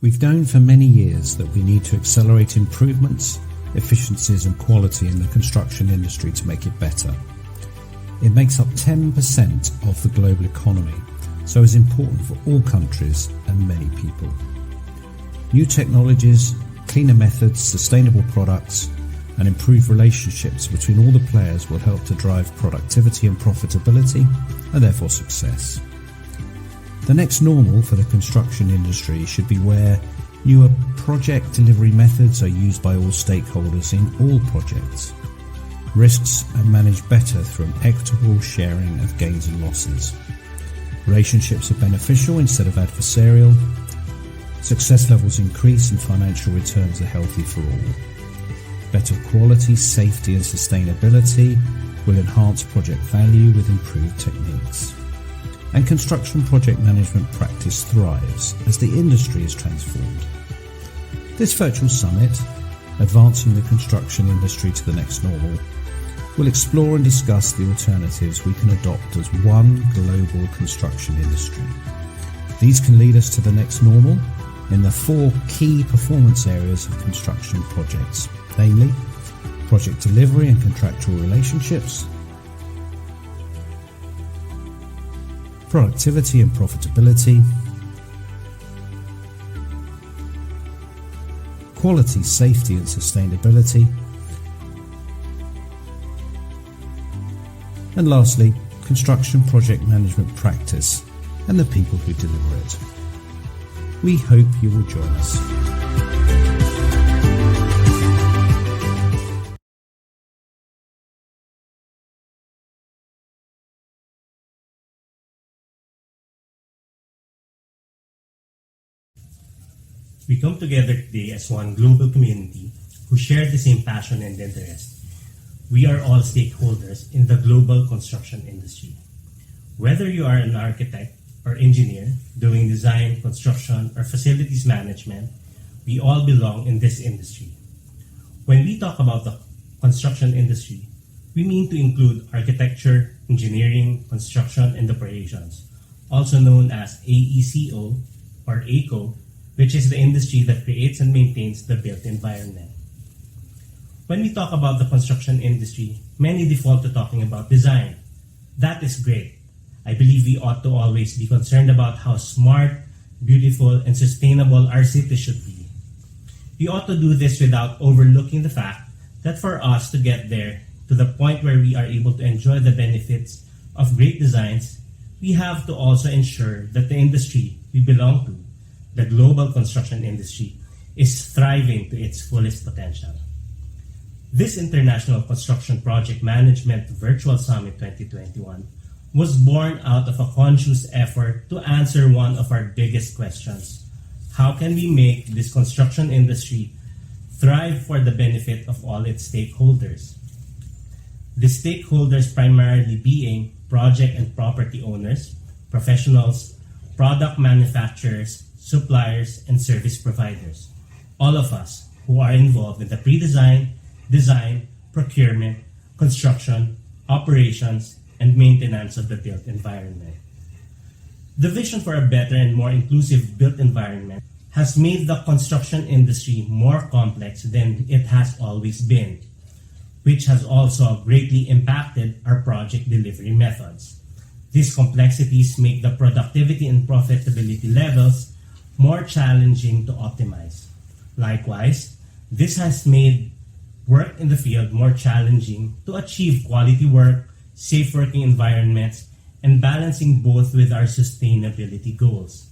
We've known for many years that we need to accelerate improvements, efficiencies and quality in the construction industry to make it better. It makes up 10% of the global economy, so is important for all countries and many people. New technologies, cleaner methods, sustainable products, and improved relationships between all the players will help to drive productivity and profitability, and therefore success. The next normal for the construction industry should be where newer project delivery methods are used by all stakeholders in all projects. Risks are managed better through an equitable sharing of gains and losses. Relationships are beneficial instead of adversarial. Success levels increase and financial returns are healthy for all. Better quality, safety and sustainability will enhance project value with improved techniques. And construction project management practice thrives as the industry is transformed. This virtual summit, Advancing the Construction Industry to the Next Normal, will explore and discuss the alternatives we can adopt as one global construction industry. These can lead us to the next normal in the 4 key performance areas of construction projects, namely project delivery and contractual relationships, productivity and profitability, quality, safety and sustainability, and lastly, construction project management practice and the people who deliver it. We hope you will join us. We come together today as one global community who share the same passion and interest. We are all stakeholders in the global construction industry. Whether you are an architect or engineer doing design, construction, or facilities management, we all belong in this industry. When we talk about the construction industry, we mean to include architecture, engineering, construction, and operations, also known as AECO or AECO, which is the industry that creates and maintains the built environment. When we talk about the construction industry, many default to talking about design. That is great. I believe we ought to always be concerned about how smart, beautiful, and sustainable our city should be. We ought to do this without overlooking the fact that for us to get there, to the point where we are able to enjoy the benefits of great designs, we have to also ensure that the industry we belong to, the global construction industry, is thriving to its fullest potential. This International Construction Project Management Virtual Summit 2021 was born out of a conscious effort to answer one of our biggest questions. How can we make this construction industry thrive for the benefit of all its stakeholders? The stakeholders primarily being project and property owners, professionals, product manufacturers, suppliers, and service providers. All of us who are involved in the pre-design, design, procurement, construction, operations, and maintenance of the built environment. The vision for a better and more inclusive built environment has made the construction industry more complex than it has always been, which has also greatly impacted our project delivery methods. These complexities make the productivity and profitability levels more challenging to optimize. Likewise, this has made work in the field more challenging to achieve quality work, safe working environments, and balancing both with our sustainability goals.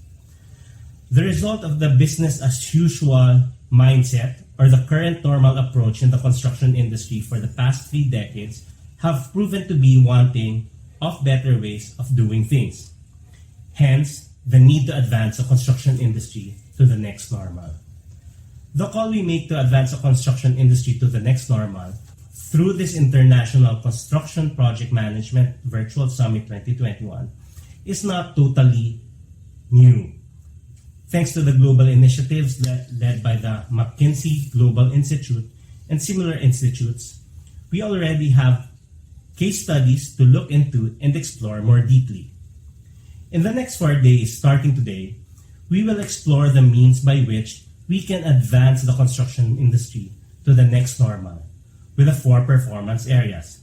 The result of the business as usual mindset or the current normal approach in the construction industry for the past 3 decades have proven to be wanting of better ways of doing things. Hence, the need to advance the construction industry to the next normal. The call we make to advance the construction industry to the next normal through this International Construction Project Management Virtual Summit 2021 is not totally new. Thanks to the global initiatives led by the McKinsey Global Institute and similar institutes, we already have case studies to look into and explore more deeply. In the next 4 days, starting today, we will explore the means by which we can advance the construction industry to the next normal with the 4 performance areas: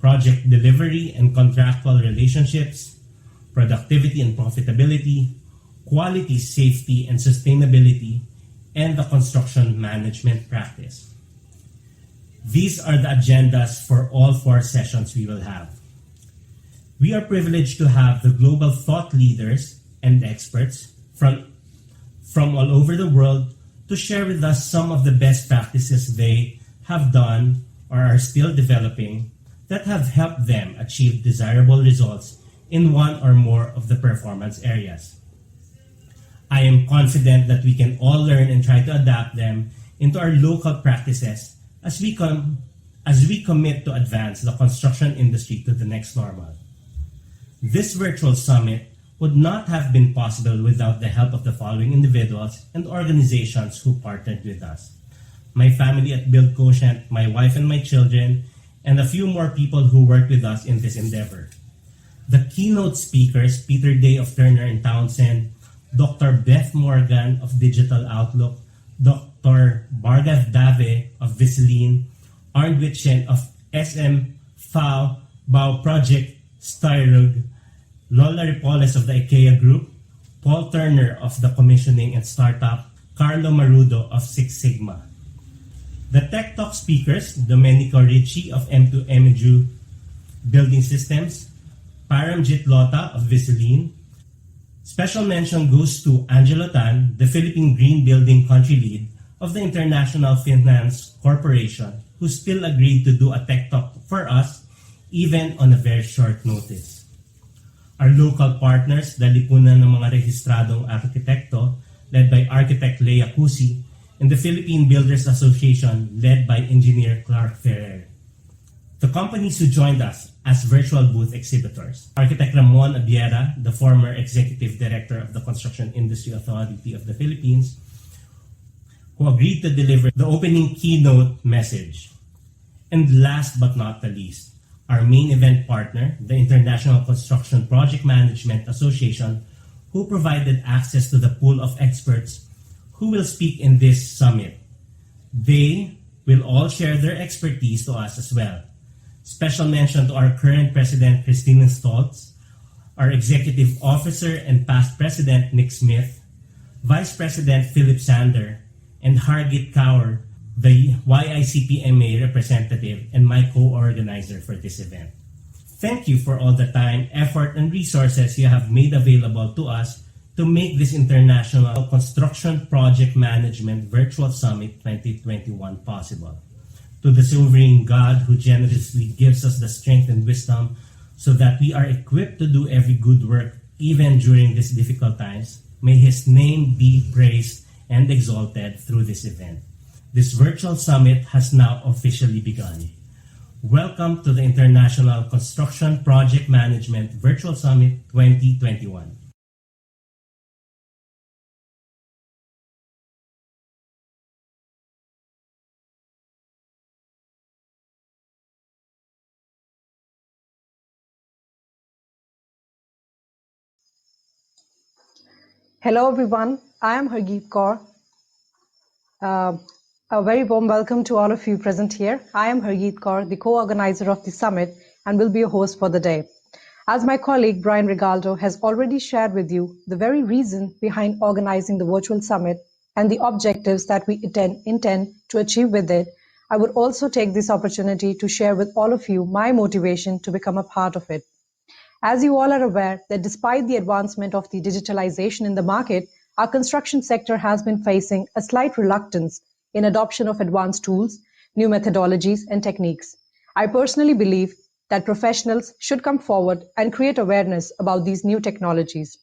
project delivery and contractual relationships, productivity and profitability, quality, safety, and sustainability, and the construction management practice. These are the agendas for all 4 sessions we will have. We are privileged to have the global thought leaders and experts from all over the world to share with us some of the best practices they have done or are still developing that have helped them achieve desirable results in one or more of the performance areas. I am confident that we can all learn and try to adapt them into our local practices as we commit to advance the construction industry to the next normal. This virtual summit would not have been possible without the help of the following individuals and organizations who partnered with us: my family at Build Quotient, my wife and my children, and a few more people who worked with us in this endeavor. The keynote speakers, Peter Day of Turner & Townsend, Dr. Beth Morgan of Digital Outlook, Dr. Bhargav Dave of Visaline, Arnd Wittchen of SM FAO Bao Project Styrug, Lola Ripoles of the IKEA Group, Paul Turner of the Commissioning and Startup, Carlo Marudo of Six Sigma. The Tech Talk speakers, Domenico Ricci of M2 Emeju Building Systems, Paramjit Lota of Visaline. Special mention goes to Angelo Tan, the Philippine Green Building Country Lead of the International Finance Corporation, who still agreed to do a Tech Talk for us, even on a very short notice. Our local partners, the Lipunan ng mga Rehistradong Arkitekto, led by Architect Leia Cusi, and the Philippine Builders Association, led by Engineer Clark Ferrer. The companies who joined us as virtual booth exhibitors: Architect Ramon Abiera, the former Executive Director of the Construction Industry Authority of the Philippines, who agreed to deliver the opening keynote message. And last but not the least, our main event partner, the International Construction Project Management Association, who provided access to the pool of experts who will speak in this summit. They will all share their expertise to us as well. Special mention to our current President, Christina Stolz, our Executive Officer and past President, Nick Smith, Vice President, Philip Sander, and Hargit Kaur, the ICPMA representative and my co-organizer for this event. Thank you for all the time, effort, and resources you have made available to us to make this International Construction Project Management Virtual Summit 2021 possible. To the sovereign God who generously gives us the strength and wisdom so that we are equipped to do every good work even during these difficult times, may His name be praised and exalted through this event. This virtual summit has now officially begun. Welcome to the International Construction Project Management Virtual Summit 2021. Hello everyone, I am Hargit Kaur. A very warm welcome to all of you present here. I am Hargit Kaur, the co-organizer of the summit, and will be your host for the day. As my colleague Brian Regaldo has already shared with you the very reason behind organizing the virtual summit and the objectives that we intend to achieve with it, I would also take this opportunity to share with all of you my motivation to become a part of it. As you all are aware that despite the advancement of the digitalization in the market, our construction sector has been facing a slight reluctance in adoption of advanced tools, new methodologies, and techniques. I personally believe that professionals should come forward and create awareness about these new technologies.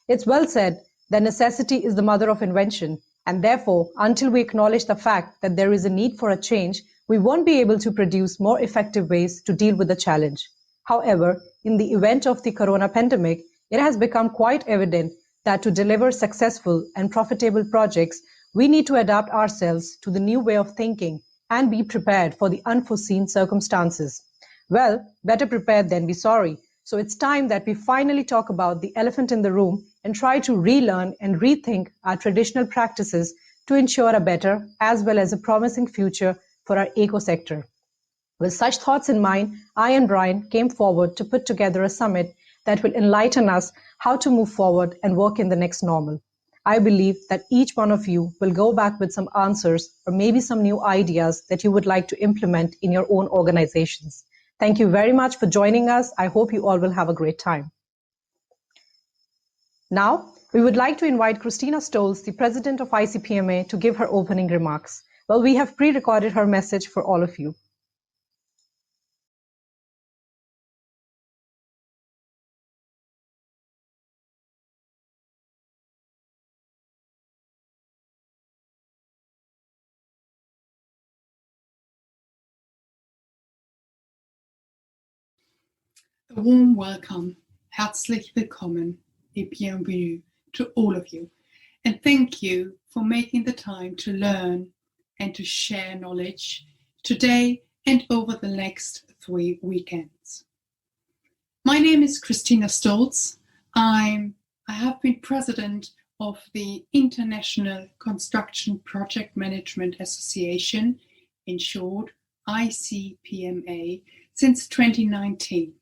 It's well said that necessity is the mother of invention, and therefore, until we acknowledge the fact that there is a need for a change, we won't be able to produce more effective ways to deal with the challenge. However, in the event of the corona pandemic, it has become quite evident that to deliver successful and profitable projects, we need to adapt ourselves to the new way of thinking and be prepared for the unforeseen circumstances. Well, better prepared than be sorry. So it's time that we finally talk about the elephant in the room and try to relearn and rethink our traditional practices to ensure a better as well as a promising future for our eco sector. With such thoughts in mind, I and Brian came forward to put together a summit that will enlighten us how to move forward and work in the next normal. I believe that each one of you will go back with some answers or maybe some new ideas that you would like to implement in your own organizations. Thank you very much for joining us. I hope you all will have a great time. Now, we would like to invite Christina Stolz, the president of ICPMA, to give her opening remarks. Well, we have pre-recorded her message for all of you. A warm welcome, herzlich willkommen et bienvenue to all of you. And thank you for making the time to learn and to share knowledge today and over the next 3 weekends. My name is Christina Stolz. I have been president of the International Construction Project Management Association, in short, ICPMA, since 2019.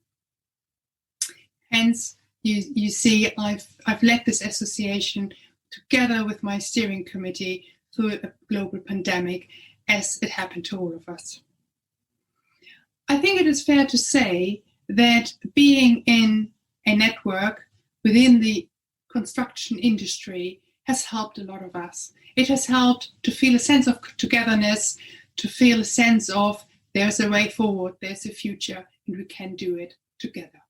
Hence, you see, I've led this association together with my steering committee through a global pandemic, as it happened to all of us. I think it is fair to say that being in a network within the construction industry has helped a lot of us. It has helped to feel a sense of togetherness, to feel a sense of there's a way forward, there's a future, and we can do it together.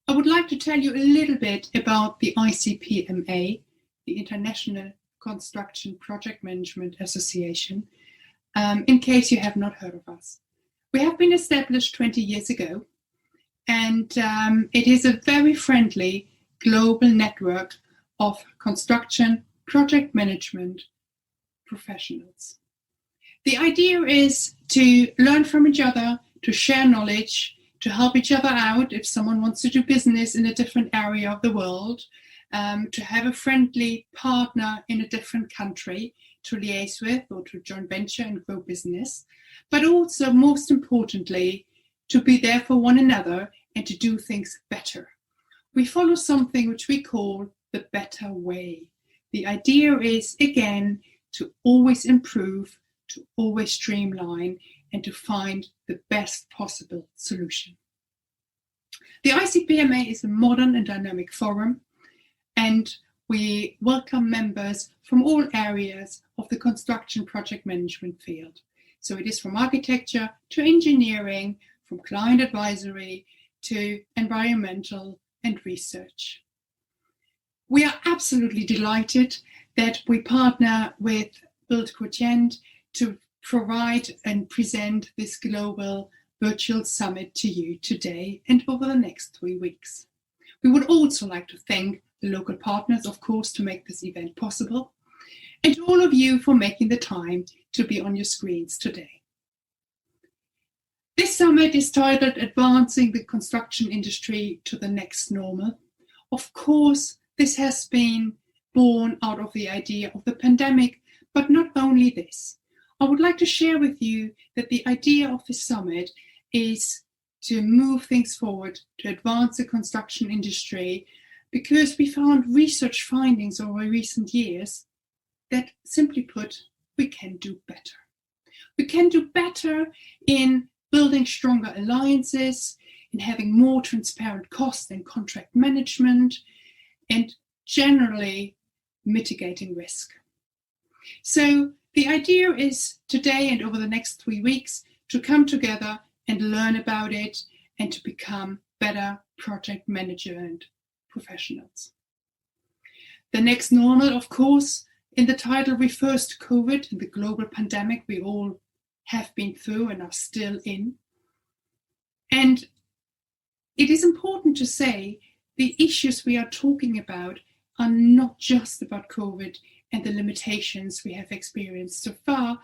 I would like to tell you a little bit about the ICPMA, the International Construction Project Management Association, in case you have not heard of us. We have been established 20 years ago, and it is a very friendly global network of construction project management professionals. The idea is to learn from each other, to share knowledge, to help each other out if someone wants to do business in a different area of the world, to have a friendly partner in a different country to liaise with or to joint venture and grow business, but also, most importantly, to be there for one another and to do things better. We follow something which we call the better way. The idea is, again, to always improve, to always streamline, and to find the best possible solution. The ICPMA is a modern and dynamic forum, and we welcome members from all areas of the construction project management field. So it is from architecture to engineering, from client advisory to environmental and research. We are absolutely delighted that we partner with Build Quotient to provide and present this global virtual summit to you today and over the next 3 weeks. We would also like to thank the local partners, of course, to make this event possible, and to all of you for making the time to be on your screens today. This summit is titled Advancing the Construction Industry to the Next Normal. Of course, this has been born out of the idea of the pandemic, but not only this. I would like to share with you that the idea of this summit is to move things forward, to advance the construction industry, because we found research findings over recent years that, simply put, we can do better. We can do better in building stronger alliances, in having more transparent cost and contract management, and generally mitigating risk. So the idea is today and over the next 3 weeks to come together and learn about it and to become better project management professionals. The next normal, of course, in the title refers to COVID and the global pandemic we all have been through and are still in. And it is important to say the issues we are talking about are not just about COVID and the limitations we have experienced so far.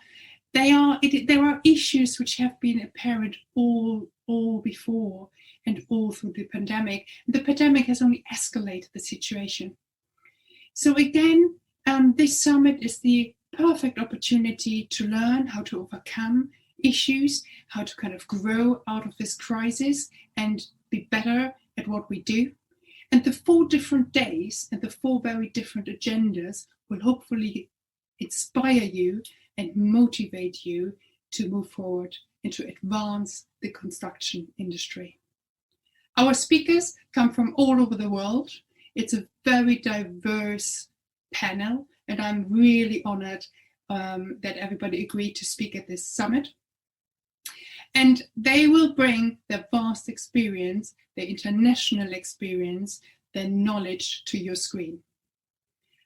There are issues which have been apparent all before, and all through the pandemic. The pandemic has only escalated the situation. So again, this summit is the perfect opportunity to learn how to overcome issues, how to kind of grow out of this crisis and be better at what we do. And the 4 different days and the 4 very different agendas will hopefully inspire you and motivate you to move forward and to advance the construction industry. Our speakers come from all over the world. It's a very diverse panel, and I'm really honored that everybody agreed to speak at this summit. And they will bring their vast experience, their international experience, their knowledge to your screen.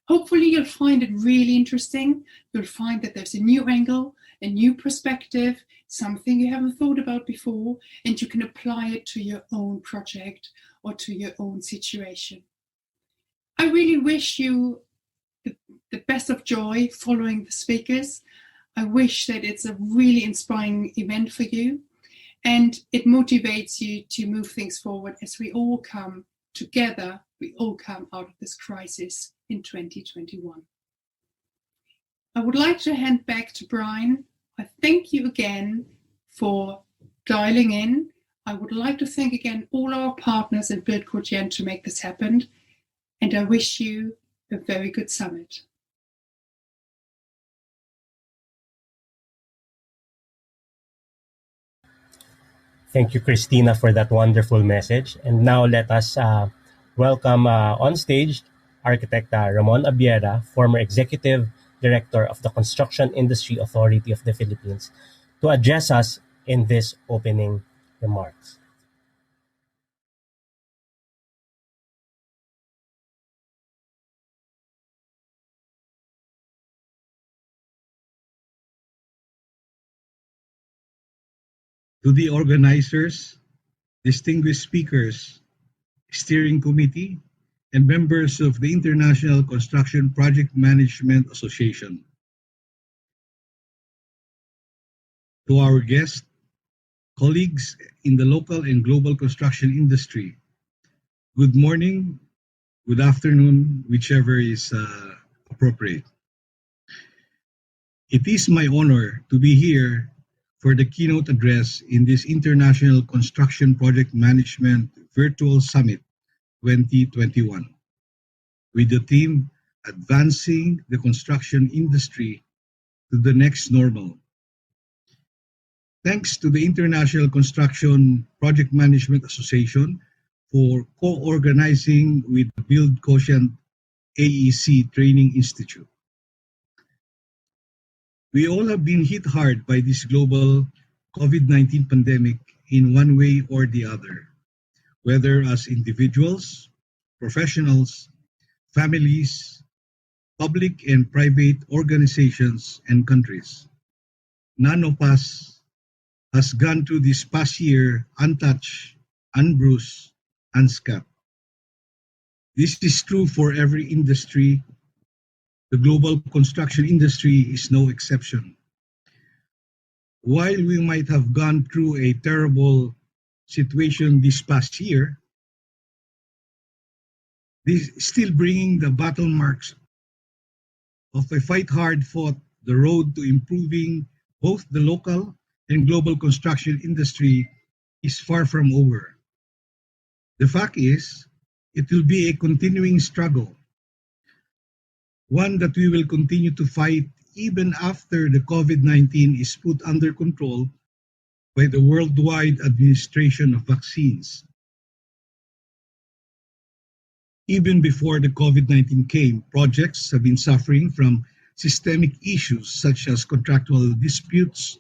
Hopefully you'll find it really interesting. You'll find that there's a new angle, a new perspective, something you haven't thought about before, and you can apply it to your own project or to your own situation. I really wish you the best of joy following the speakers. I wish that it's a really inspiring event for you, and it motivates you to move things forward as we all come together, we all come out of this crisis in 2021. I would like to hand back to Brian. I thank you again for dialing in. I would like to thank again all our partners in Build Quotient to make this happen, and I wish you a very good summit. Thank you, Christina, for that wonderful message. And now let us welcome on stage Architect Ramon Abiera, former Executive Director of the Construction Industry Authority of the Philippines, to address us in this opening remarks. To the organizers, distinguished speakers, steering committee, and members of the International Construction Project Management Association. To our guests, colleagues in the local and global construction industry, good morning, good afternoon, whichever is appropriate. It is my honor to be here for the keynote address in this International Construction Project Management Virtual Summit 2021, with the theme Advancing the Construction Industry to the Next Normal. Thanks to the International Construction Project Management Association for co-organizing with the Build Quotient AEC Training Institute. We all have been hit hard by this global COVID-19 pandemic in one way or the other, whether as individuals, professionals, families, public and private organizations, and countries. None of us has gone through this past year untouched, unbruised, unscathed. This is true for every industry. The global construction industry is no exception. While we might have gone through a terrible situation this past year, this is still bringing the battle marks of a fight hard fought. The road to improving both the local and global construction industry is far from over. The fact is, it will be a continuing struggle, one that we will continue to fight even after the COVID-19 is put under control by the worldwide administration of vaccines. Even before the COVID-19 came, projects have been suffering from systemic issues such as contractual disputes,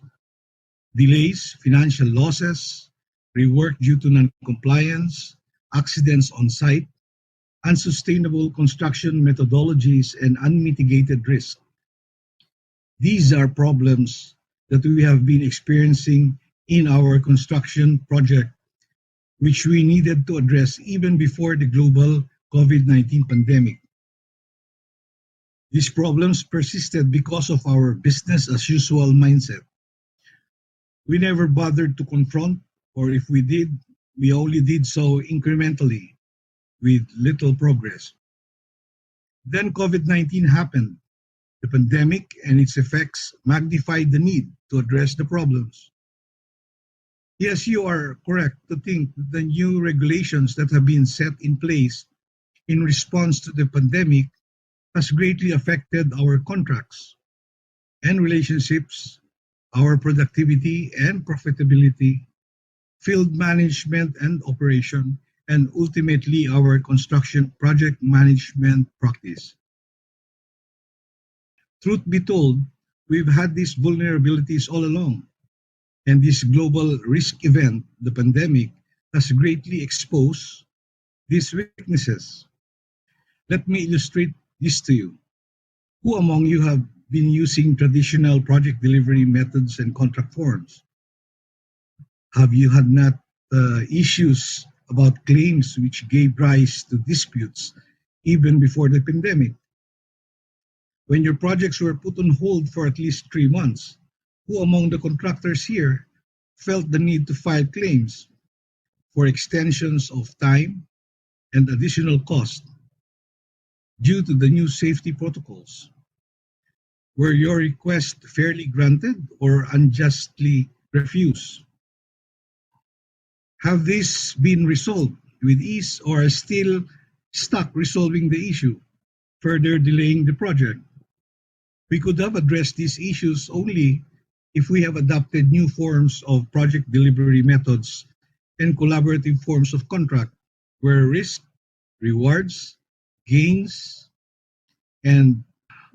delays, financial losses, rework due to non-compliance, accidents on site, unsustainable construction methodologies, and unmitigated risk. These are problems that we have been experiencing in our construction project, which we needed to address even before the global COVID-19 pandemic. These problems persisted because of our business as usual mindset. We never bothered to confront, or if we did, we only did so incrementally with little progress. Then COVID-19 happened. The pandemic and its effects magnified the need to address the problems. Yes, you are correct to think that the new regulations that have been set in place in response to the pandemic has greatly affected our contracts and relationships, our productivity and profitability, field management and operation, and ultimately our construction project management practice. Truth be told, we've had these vulnerabilities all along, and this global risk event, the pandemic, has greatly exposed these weaknesses. Let me illustrate this to you. Who among you have been using traditional project delivery methods and contract forms? Have you had not issues about claims which gave rise to disputes even before the pandemic? When your projects were put on hold for at least 3 months, who among the contractors here felt the need to file claims for extensions of time and additional cost due to the new safety protocols? Were your requests fairly granted or unjustly refused? Have these been resolved with ease or are still stuck resolving the issue, further delaying the project? We could have addressed these issues only if we have adopted new forms of project delivery methods and collaborative forms of contract where risk, rewards, gains, and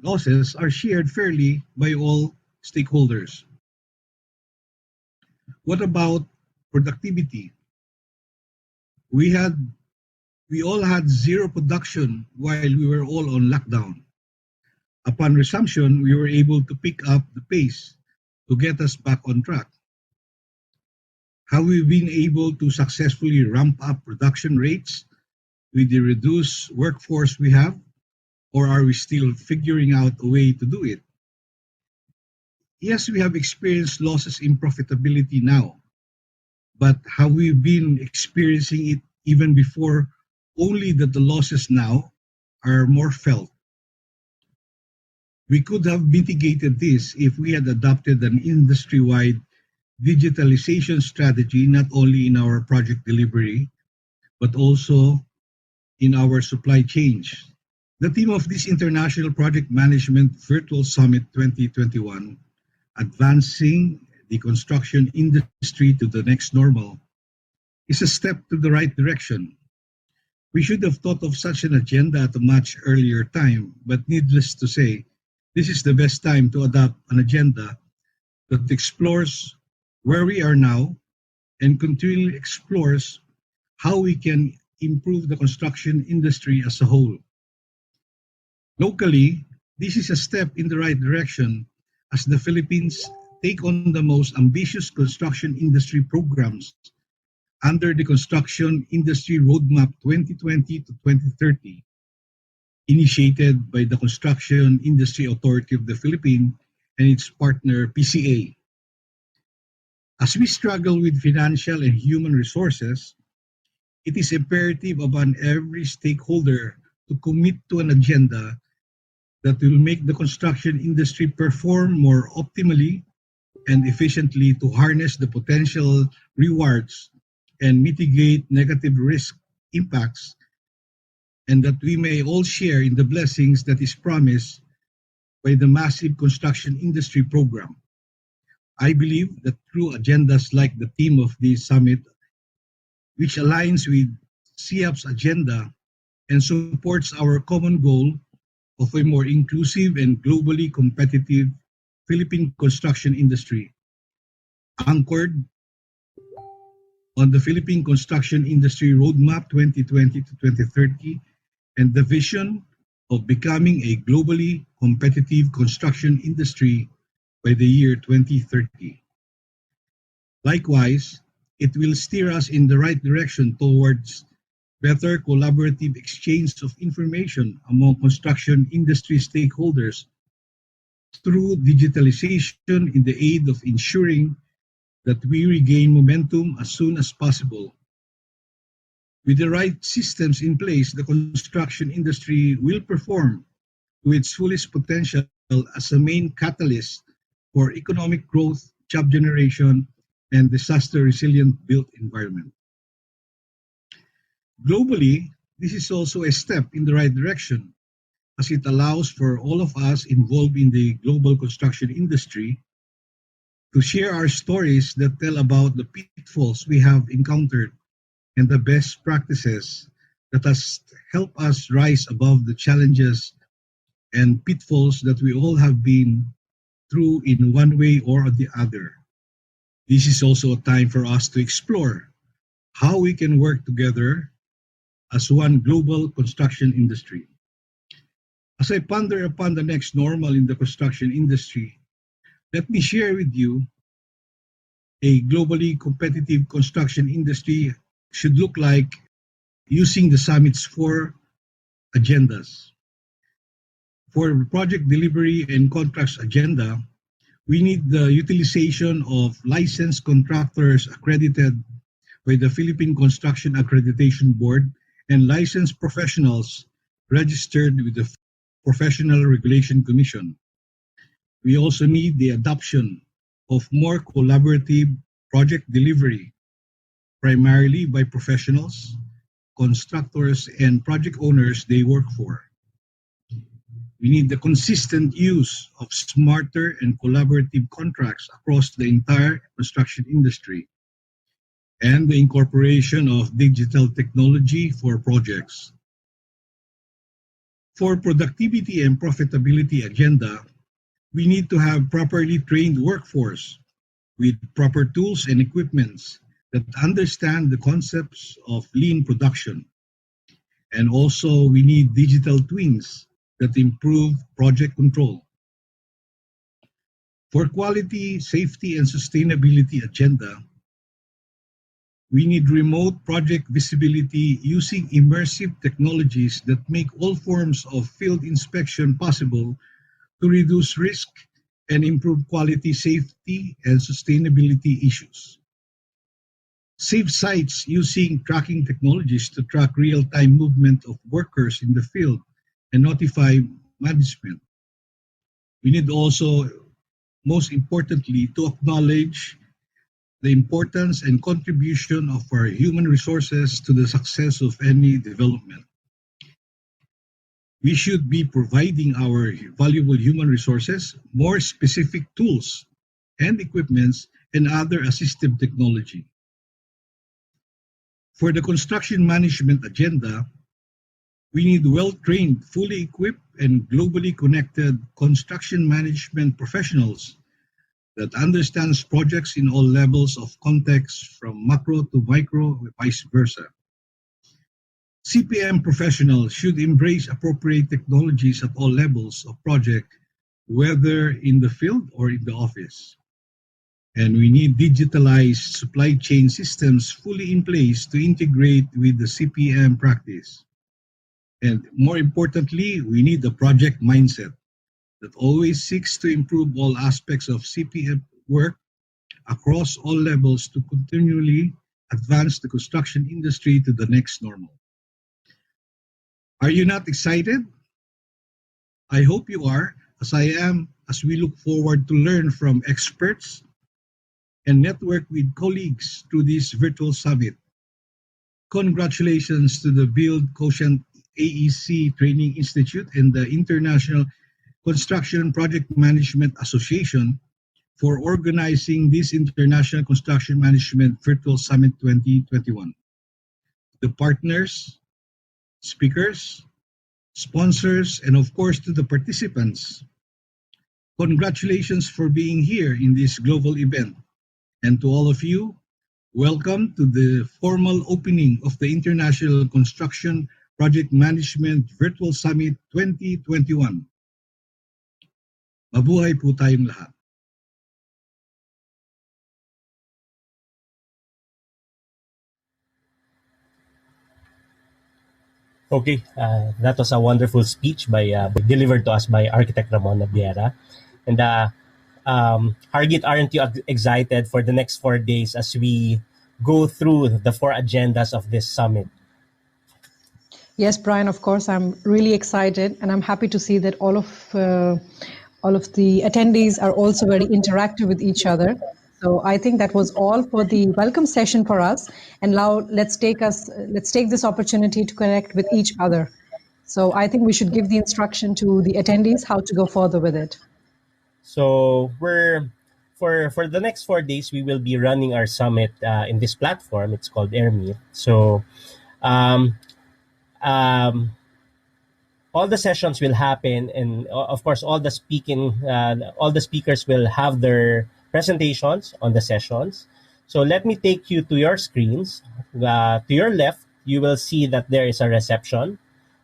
losses are shared fairly by all stakeholders. What about productivity? We all had zero production while we were all on lockdown. Upon resumption, we were able to pick up the pace to get us back on track. Have we been able to successfully ramp up production rates with the reduced workforce we have, or are we still figuring out a way to do it? Yes, we have experienced losses in profitability now, but have we been experiencing it even before, only that the losses now are more felt? We could have mitigated this if we had adopted an industry-wide digitalization strategy, not only in our project delivery, but also in our supply chains. The theme of this International Project Management Virtual Summit 2021, Advancing the Construction Industry to the Next Normal, is a step to the right direction. We should have thought of such an agenda at a much earlier time, but needless to say, this is the best time to adopt an agenda that explores where we are now and continually explores how we can improve the construction industry as a whole. Locally, this is a step in the right direction as the Philippines take on the most ambitious construction industry programs under the Construction Industry Roadmap 2020 to 2030, initiated by the Construction Industry Authority of the Philippines and its partner PCA. As we struggle with financial and human resources, it is imperative upon every stakeholder to commit to an agenda that will make the construction industry perform more optimally and efficiently to harness the potential rewards and mitigate negative risk impacts, and that we may all share in the blessings that is promised by the massive construction industry program. I believe that through agendas like the theme of this summit, which aligns with CIAP's agenda and supports our common goal of a more inclusive and globally competitive Philippine construction industry, anchored on the Philippine Construction Industry Roadmap 2020 to 2030 and the vision of becoming a globally competitive construction industry by the year 2030. Likewise, it will steer us in the right direction towards better collaborative exchange of information among construction industry stakeholders through digitalization in the aid of ensuring that we regain momentum as soon as possible With the right systems in place, the construction industry will perform to its fullest potential as a main catalyst for economic growth, job generation, and disaster-resilient built environment. Globally, this is also a step in the right direction as it allows for all of us involved in the global construction industry to share our stories that tell about the pitfalls we have encountered and the best practices that has helped us rise above the challenges and pitfalls that we all have been through in one way or the other. This is also a time for us to explore how we can work together as one global construction industry. As I ponder upon the next normal in the construction industry, let me share with you a globally competitive construction industry should look like using the summit's 4 agendas. For project delivery and contracts agenda, we need the utilization of licensed contractors accredited by the Philippine Construction Accreditation Board and licensed professionals registered with the Professional Regulation Commission. We also need the adoption of more collaborative project delivery, primarily by professionals, constructors, and project owners they work for. We need the consistent use of smarter and collaborative contracts across the entire construction industry, and the incorporation of digital technology for projects. For productivity and profitability agenda, we need to have properly trained workforce with proper tools and equipments that understand the concepts of lean production. And also we need digital twins that improve project control. For quality, safety, and sustainability agenda, we need remote project visibility using immersive technologies that make all forms of field inspection possible to reduce risk and improve quality, safety, and sustainability issues. Save sites using tracking technologies to track real-time movement of workers in the field and notify management. We need also, most importantly, to acknowledge the importance and contribution of our human resources to the success of any development. We should be providing our valuable human resources more specific tools and equipments and other assistive technology. For the construction management agenda, we need well-trained, fully equipped, and globally connected construction management professionals that understands projects in all levels of context from macro to micro, vice versa. CPM professionals should embrace appropriate technologies at all levels of project, whether in the field or in the office. And we need digitalized supply chain systems fully in place to integrate with the CPM practice. And more importantly, we need a project mindset that always seeks to improve all aspects of CPM work across all levels to continually advance the construction industry to the next normal. Are you not excited? I hope you are, as I am, as we look forward to learn from experts and network with colleagues through this virtual summit. Congratulations to the Build Quotient AEC Training Institute and the International Construction Project Management Association for organizing this International Construction Management Virtual Summit 2021. The partners, speakers, sponsors, and of course to the participants. Congratulations for being here in this global event. And to all of you, welcome to the formal opening of the International Construction Project Management Virtual Summit 2021. Mabuhay po tayong lahat. Okay, that was a wonderful speech delivered to us by Architect Ramon Nabiera. And Hargit, aren't you excited for the next 4 days as we go through the 4 agendas of this summit? Yes, Brian, of course, I'm really excited and I'm happy to see that all of the attendees are also very interactive with each other. So I think that was all for the welcome session for us. And now let's take this opportunity to connect with each other. So I think we should give the instruction to the attendees how to go further with it. So we're for the next 4 days, we will be running our summit in this platform. It's called AirMeet. So um, um, all the sessions will happen, and of course, all the speakers will have their presentations on the sessions. So let me take you to your screens. To your left, you will see that there is a reception.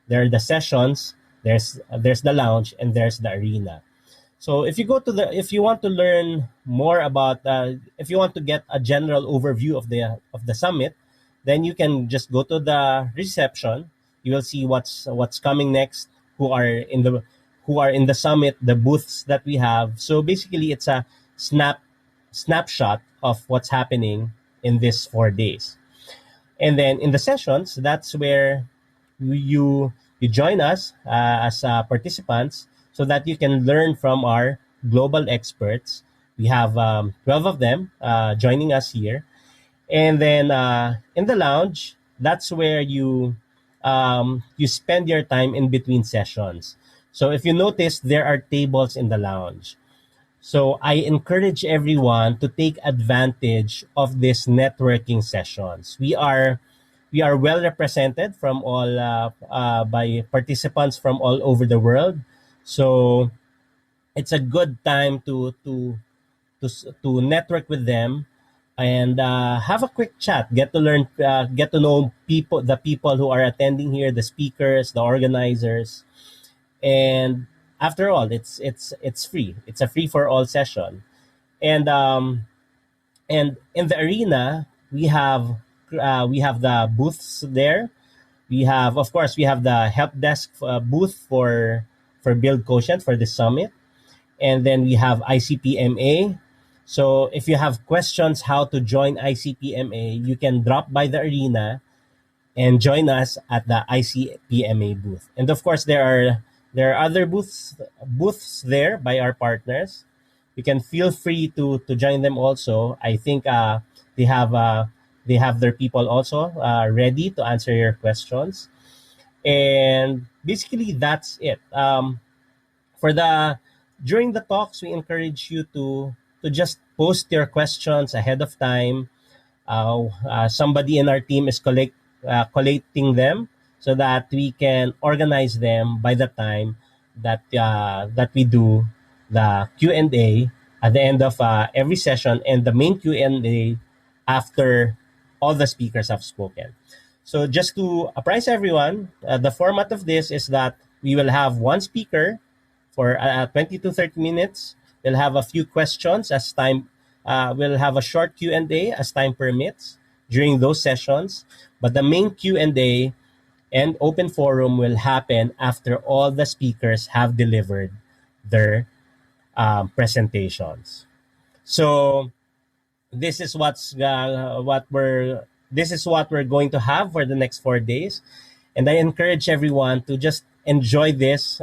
There are the sessions. There's the lounge, and there's the arena. So if you want to learn more about, if you want to get a general overview of the summit, then you can just go to the reception. You will see what's coming next, who are in the summit, the booths that we have. So basically, it's a snapshot of what's happening in these 4 days. And then in the sessions, that's where you join us as participants, so that you can learn from our global experts. We have 12 of them joining us here. And then in the lounge, that's where you spend your time in between sessions. So if you notice, there are tables in the lounge. So I encourage everyone to take advantage of these networking sessions. We are well represented from all by participants from all over the world. So it's a good time to network with them and have a quick chat. Get to know the people who are attending here, the speakers, the organizers, and after all, it's free. It's a free for all session, and in the arena we have the booths there. We have the help desk booth for Build Quotient for the summit, and then we have ICPMA. So if you have questions how to join ICPMA, you can drop by the arena and join us at the ICPMA booth. And of course, there are other booths there by our partners. You can feel free to join them also. I think they have their people also ready to answer your questions. And basically, that's it. For the During the talks, we encourage you to just post your questions ahead of time. Somebody in our team is collating them so that we can organize them by the time that we do the Q&A at the end of every session, and the main Q&A after all the speakers have spoken. So just to apprise everyone, the format of this is that we will have one speaker for 20 to 30 minutes. We'll have a few questions as time. We'll have a short Q&A as time permits during those sessions. But the main Q&A and open forum will happen after all the speakers have delivered their presentations. So this is what we're going to have for the next 4 days, and I encourage everyone to just enjoy this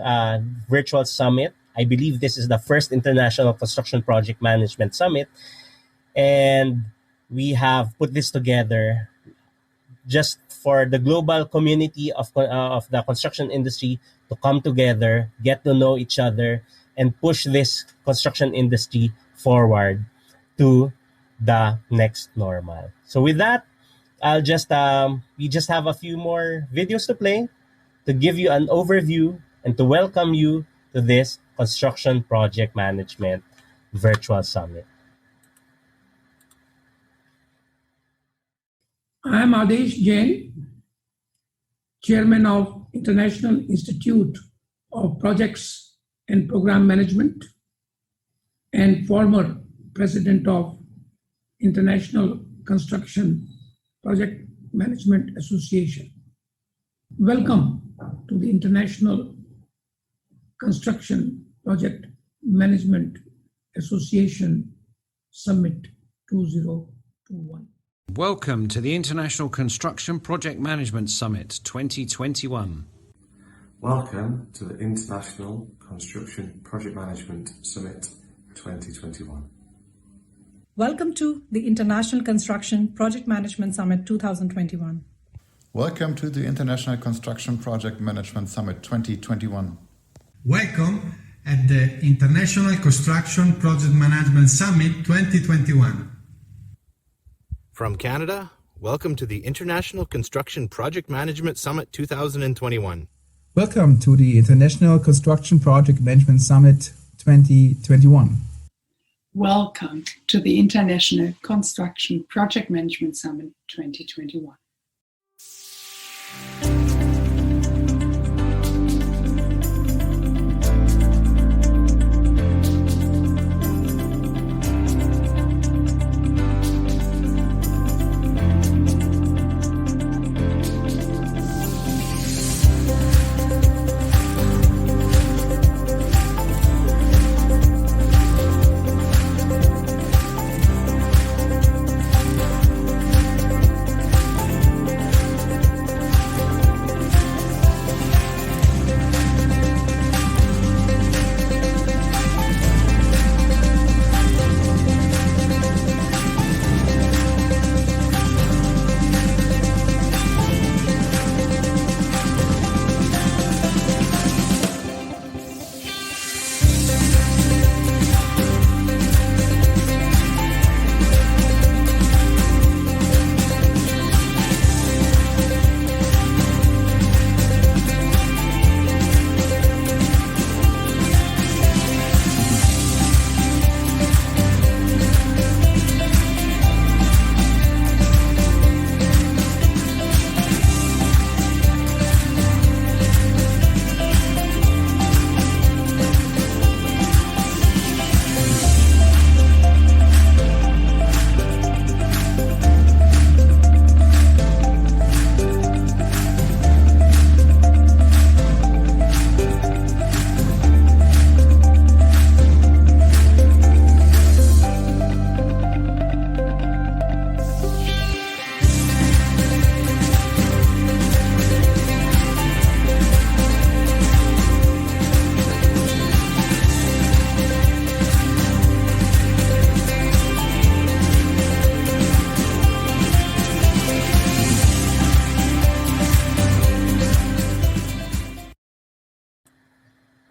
virtual summit. I believe this is the first International Construction Project Management Summit, and we have put this together just for the global community of the construction industry to come together, get to know each other, and push this construction industry forward to the next normal. So with that, we just have a few more videos to play to give you an overview and to welcome you to this Construction Project Management Virtual Summit. I am Adesh Jain, Chairman of International Institute of Projects and Program Management and former President of International Construction Project Management Association. Welcome to the International Construction Project Management Association Summit 2021. Welcome to the International Construction Project Management Summit 2021. Welcome to the International Construction Project Management Summit 2021. Welcome to the International Construction Project Management Summit 2021. Welcome to the International Construction Project Management Summit 2021. Welcome at the International Construction Project Management Summit 2021. From Canada, welcome to the International Construction Project Management Summit 2021. Welcome to the International Construction Project Management Summit 2021. Welcome to the International Construction Project Management Summit 2021.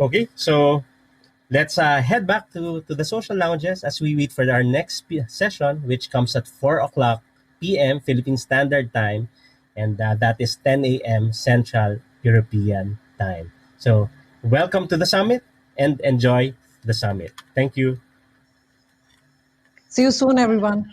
Okay, so let's head back to the social lounges as we wait for our next session, which comes at 4 o'clock p.m. Philippine Standard Time, and that is 10 a.m. Central European Time. So welcome to the summit and enjoy the summit. Thank you. See you soon, everyone.